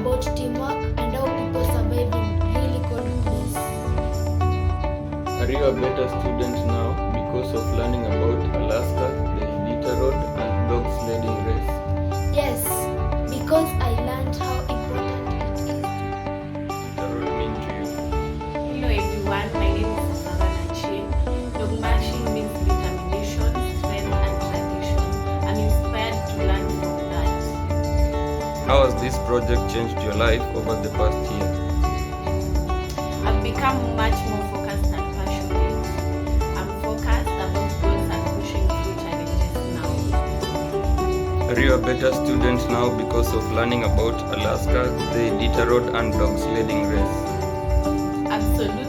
about teamwork and how people survive in really cold place. Are you a better student now because of learning about Alaska, the Iditarod, and dog sledding race? Yes, because I learned how important it is. Iditarod mean to you? Hello everyone, my name is Savannah Chin. Dog marching means determination, strength and tradition. I'm inspired to learn from that. How has this project changed your life over the past year? I've become much more focused and passionate. I'm focused about goals and pushing through challenges now. Are you a better student now because of learning about Alaska, the Iditarod, and dog sledding race? Absolutely.